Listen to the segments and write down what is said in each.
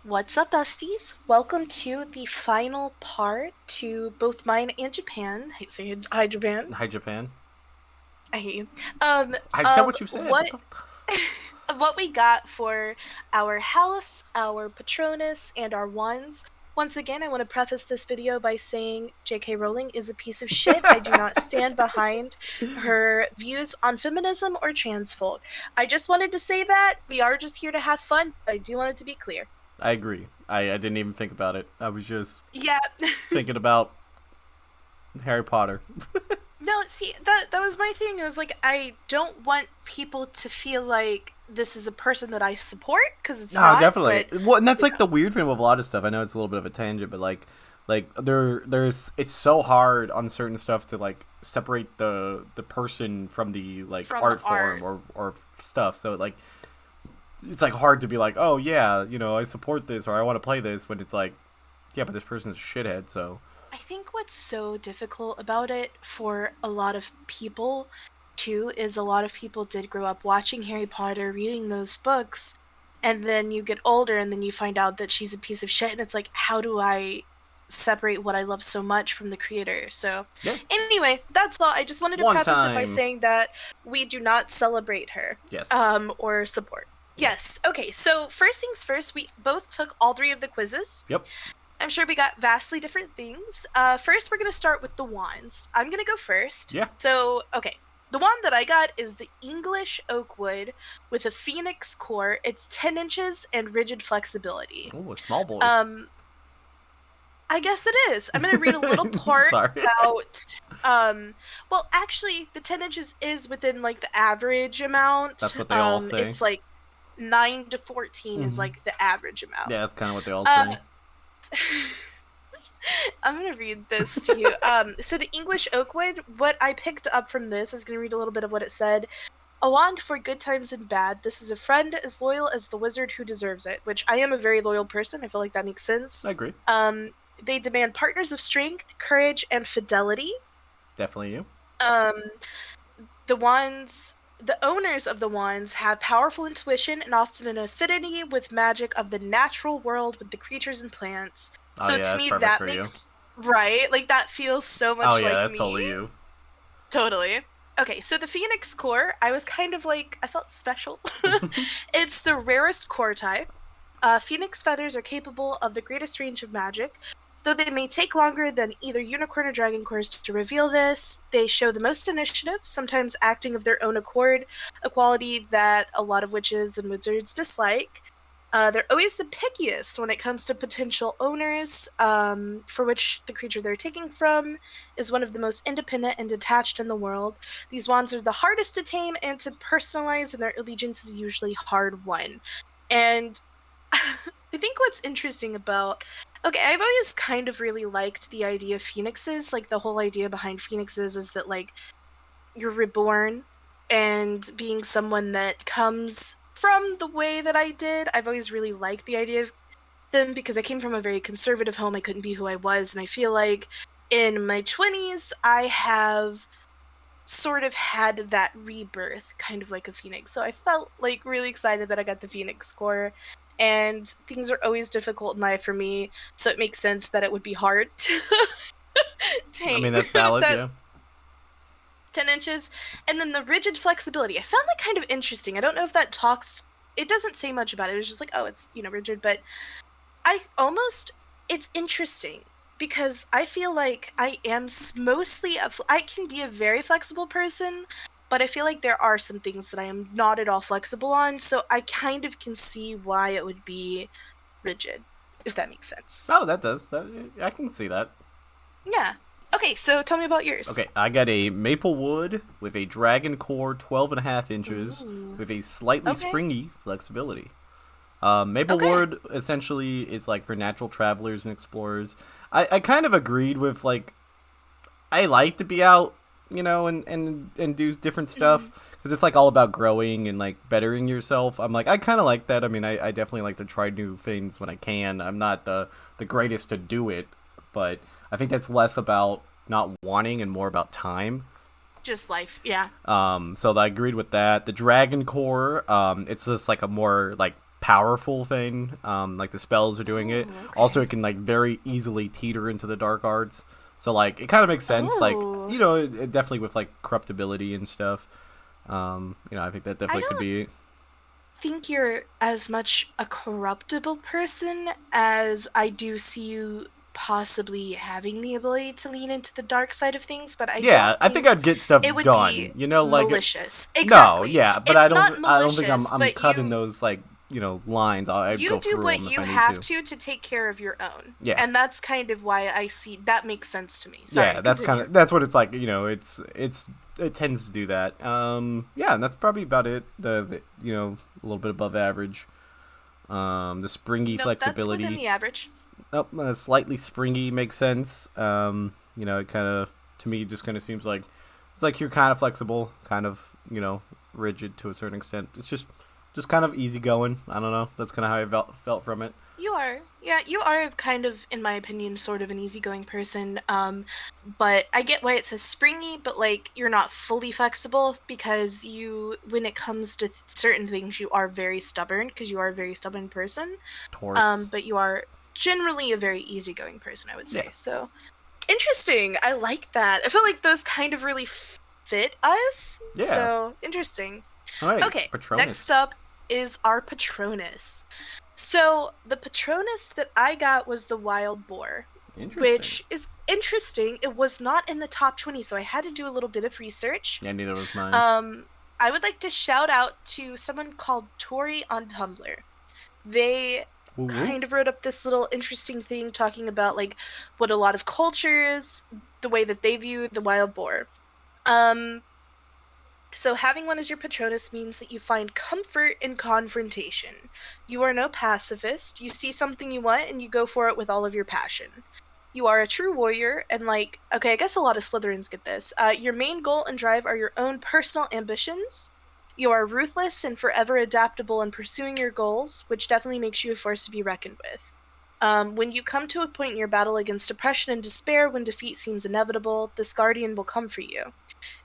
What's up, besties? Welcome to the final part to both mine and Japan. I say hi, Japan. Hi, Japan. I hate you. Um, I said of what you said. What what the? of what we got for our house, our Patronus, and our wands. Once again, I want to preface this video by saying J.K. Rowling is a piece of shit. I do not stand behind her views on feminism or trans folk. I just wanted to say that we are just here to have fun, but I do want it to be clear. I agree. I didn't even think about it. I was just Yeah. thinking about Harry Potter. No, see, that was my thing. I was like, I don't want people to feel like this is a person that I support because it's No, not, definitely. but Well, and that's you like know. the weird thing with a lot of stuff. I know it's a little bit of a tangent, but there's it's so hard on certain stuff to like separate the person from the like From the art form art. or stuff. So like it's like hard to be like, oh yeah, I support this or I want to play this when it's like, yeah, but this person's a shithead. So I think what's so difficult about it for a lot of people too is a lot of people did grow up watching Harry Potter, reading those books, and then you get older and then you find out that she's a piece of shit and it's like, how do I separate what I love so much from the creator? So, yeah, anyway, that's all. I just wanted to one preface it by time. saying that we do not celebrate her Yes. or support. Yes. Yes. Okay. So, first things first, we both took all three of the quizzes. Yep. I'm sure we got vastly different things. First, we're going to start with the wands. I'm going to go first. Yeah. So, okay. The wand that I got is the English oak wood with a phoenix core. It's 10 inches and rigid flexibility. Oh, a small boy. Um, I guess it is. I'm going to read a little part Sorry. about. Well, actually, the 10 inches is within like the average amount. That's what they all say. It's like 9 to 14 is Mm-hmm. like the average amount. Yeah, that's kind of what they all Uh, say. I'm gonna read this to you. So the English Oakwood, what I picked up from this is gonna read a little bit of what it said. A wand for good times and bad. This is a friend as loyal as the wizard who deserves it, which I am a very loyal person. I feel like that makes sense. I agree. They demand partners of strength, courage, and fidelity. Definitely you. Um, the owners of the wands have powerful intuition and often an affinity with magic of the natural world with the creatures and plants. Oh So yeah, to that's me, perfect that for you. makes right. Like that feels so Oh much yeah, like that's me. totally you. Totally. Okay, so the Phoenix core, I was kind of like, I felt special. It's the rarest core type. Phoenix feathers are capable of the greatest range of magic. Though they may take longer than either unicorn or dragon cores to reveal this, they show the most initiative, sometimes acting of their own accord, a quality that a lot of witches and wizards dislike. They're always the pickiest when it comes to potential owners, for which the creature they're taking from is one of the most independent and detached in the world. These wands are the hardest to tame and to personalize, and their allegiance is usually hard won. And I think what's interesting about okay, I've always kind of really liked the idea of phoenixes. Like the whole idea behind phoenixes is that like you're reborn and being someone that comes from the way that I did. I've always really liked the idea of them because I came from a very conservative home. I couldn't be who I was, and I feel like in my 20s I have sort of had that rebirth kind of like a phoenix. So I felt like really excited that I got the phoenix score. And things are always difficult in life for me, so it makes sense that it would be hard to I mean tame that's valid, that yeah. 10 inches. And then the rigid flexibility. I found that kind of interesting. I don't know if that talks, it doesn't say much about it. It was just like, oh, it's, rigid. But I almost, it's interesting because I feel like I am mostly, I can be a very flexible person, but I feel like there are some things that I am not at all flexible on. So I kind of can see why it would be rigid, if that makes sense. Oh, that does. I can see that. Yeah. Okay, so tell me about yours. Okay, I got a maple wood with a dragon core 12.5 inches Ooh. with a slightly Okay. springy flexibility. Maple Okay. wood essentially is like for natural travelers and explorers. I kind of agreed with like I like to be out, and do different stuff Mhm. because it's like all about growing and like bettering yourself. I'm like I kind of like that. I mean, I definitely like to try new things when I can. I'm not the greatest to do it, but I think that's less about not wanting and more about time. Just life. Yeah. So I agreed with that. The Dragon Core, it's just like a more like powerful thing. Like the spells are doing it. Oh, okay. Also, it can like very easily teeter into the dark arts. So like it kind of makes sense. Like Oh, it definitely with like corruptibility and stuff. I think that I definitely could don't be. think you're as much a corruptible person as I do see you possibly having the ability to lean into the dark side of things, but I don't Yeah, I think think I'd get stuff it would be done. Like malicious. no, Exactly. yeah, but It's not I don't think malicious, I'm but cutting those like lines. I'd you go do through what them if you I need have to. to take care of your own. Yeah, And that's kind of why I see that makes sense to me. yeah, Sorry, continue. that's what it's like. It tends to do that. Yeah, and that's probably about it. A little bit above average. The springy Nope, that's within flexibility. the average. Oh, slightly springy makes sense. It kind of to me just kind of seems like it's like you're kind of flexible, kind of rigid to a certain extent. It's just kind of easygoing. I don't know. That's kind of how I felt from it. You are. Yeah, you are kind of, in my opinion, sort of an easygoing person. But I get why it says springy, but like you're not fully flexible because when it comes to certain things, you are very stubborn because you are a very stubborn person. Taurus. But you are generally a very easygoing person, I would Yeah. say. So interesting. I like that. I feel like those kind of really fit us. Yeah. So interesting. All right. Okay, next Patronus. up is our Patronus. So the Patronus that I got was the Wild Boar, Interesting. which is interesting. It was not in the top 20, so I had to do a little bit of research. Yeah, neither was mine. Um, I would like to shout out to someone called Tori on Tumblr. They Woo woo. kind of wrote up this little interesting thing talking about like what a lot of cultures, the way that they view the wild boar. Um, so having one as your Patronus means that you find comfort in confrontation. You are no pacifist. You see something you want and you go for it with all of your passion. You are a true warrior, and okay, I guess a lot of Slytherins get this. Your main goal and drive are your own personal ambitions. You are ruthless and forever adaptable in pursuing your goals, which definitely makes you a force to be reckoned with. When you come to a point in your battle against depression and despair, when defeat seems inevitable, this guardian will come for you.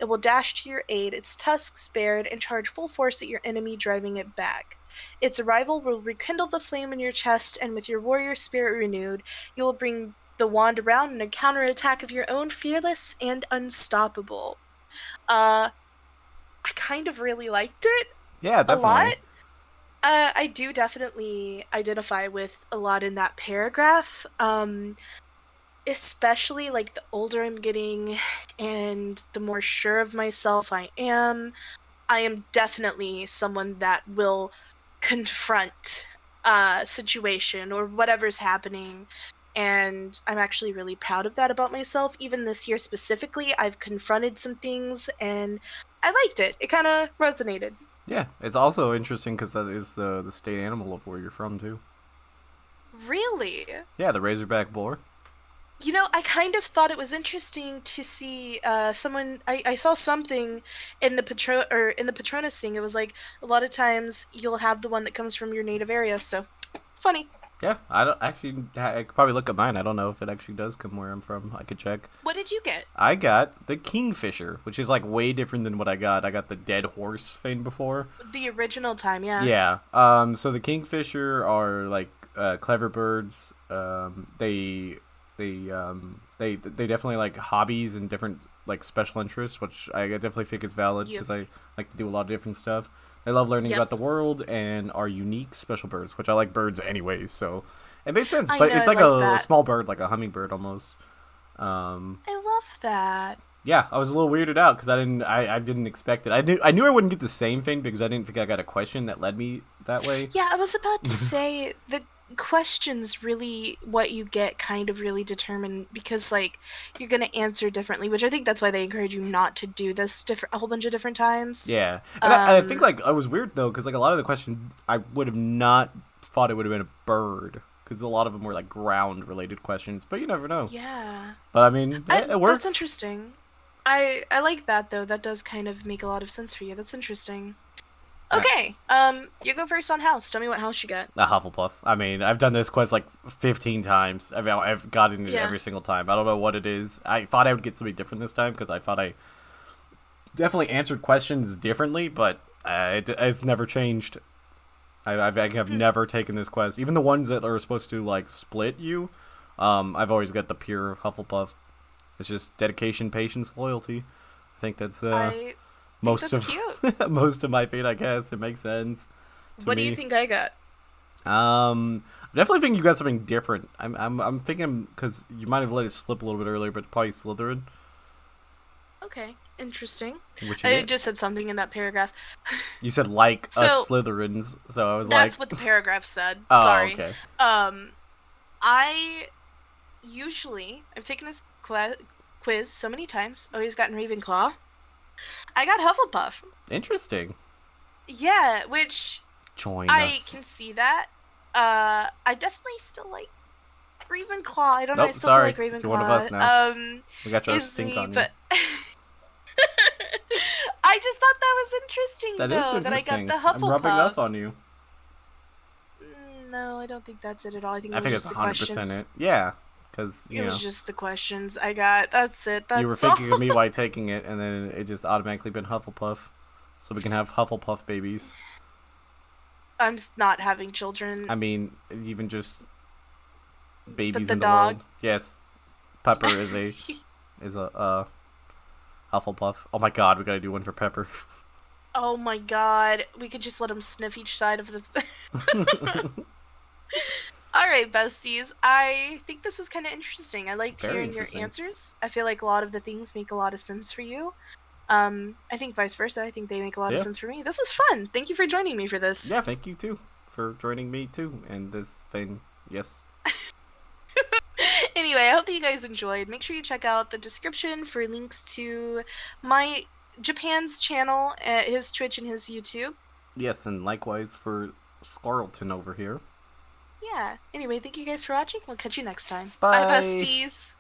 It will dash to your aid, its tusks bared, and charge full force at your enemy, driving it back. Its arrival will rekindle the flame in your chest, and with your warrior spirit renewed, you will bring the wand around and a counterattack of your own, fearless and unstoppable. Uh, I kind of really liked it Yeah, a lot. definitely. I do definitely identify with a lot in that paragraph. Especially like the older I'm getting and the more sure of myself I am definitely someone that will confront a situation or whatever's happening. And I'm actually really proud of that about myself. Even this year specifically, I've confronted some things and I liked it. It kind of resonated. Yeah, it's also interesting because that is the state animal of where you're from too. Really? Yeah, the Razorback boar. I kind of thought it was interesting to see someone. I saw something in the Patronus thing. It was like a lot of times you'll have the one that comes from your native area. So funny. Yeah, I don't actually. I could probably look at mine. I don't know if it actually does come where I'm from. I could check. What did you get? I got the Kingfisher, which is like way different than what I got. I got the Dead Horse thing before. The original time, yeah. Yeah. So the Kingfisher are like clever birds. They definitely like hobbies and different like special interests, which I definitely think is valid Yep. because I like to do a lot of different stuff. They love learning Yep. about the world and are unique special birds, which I like birds anyways, so it made sense. I But know. it's I like like a that. small bird, like a hummingbird almost. Um, I love that. yeah, I was a little weirded out because I didn't expect it. I knew I wouldn't get the same thing because I didn't think I got a question that led me that way. Yeah, I was about to say the questions really what you get kind of really determine because like you're gonna answer differently, which I think that's why they encourage you not to do this a whole bunch of different times. Yeah, and I think Um, like I was weird though because like a lot of the questions I would have not thought it would have been a bird because a lot of them were like ground related questions, but you never know. yeah. But I mean, it That's works. interesting. I like that though. That does kind of make a lot of sense for you. That's interesting. Yeah. Okay. You go first on house. Tell me what house you got. A Hufflepuff. I mean, I've done this quest like 15 times. I've gotten it Yeah. every single time. I don't know what it is. I thought I would get something different this time because I thought I definitely answered questions differently, but it's never changed. I've never taken this quest. Even the ones that are supposed to like split you, I've always got the pure Hufflepuff. It's just dedication, patience, loyalty. I think that's I think most that's of cute. most of my fate. I guess it makes sense to What do you me. think I got? I definitely think you got something different. I'm thinking because you might have let it slip a little bit earlier, but probably Slytherin. Okay, interesting. Which you I get. just said something in that paragraph. You said like us So Slytherins, so I was like, that's what the paragraph said. oh, Sorry. okay. Um, I I've taken this quiz so many times. Always gotten Ravenclaw. I got Hufflepuff. Interesting. Yeah, which Join I us. can see that. I definitely still like Ravenclaw. I don't know. I Nope, still feel like sorry. You're one of us Ravenclaw now. We got our is stink me, on you. but I just thought that was interesting That is though that I got interesting. the I'm rubbing off Hufflepuff. on you. No, I don't think that's it at all. I think it I was think it's just the 100% questions. it. Yeah, because, It was just the questions I got. That's it. you were That's all. thinking of me while taking it, and then it just automatically been Hufflepuff. So we can have Hufflepuff babies. I'm just not having children. I mean, even just babies The in the dog. world. Yes, Pepper is a Hufflepuff. Oh my god, we gotta do one for Pepper. Oh my god. We could just let him sniff each side of the. All right, besties. I think this was kind of interesting. I liked Very hearing your interesting. answers. I feel like a lot of the things make a lot of sense for you. I think vice versa. I think they make a lot of Yeah. sense for me. This was fun. Thank you for joining me for this. Yeah, thank you too for joining me too and this thing. Yes. Anyway, I hope that you guys enjoyed. Make sure you check out the description for links to my Japan's channel, his Twitch and his YouTube. Yes, and likewise for Scarleton over here. Yeah. Anyway, thank you guys for watching. We'll catch you next time. Bye, Bye. besties.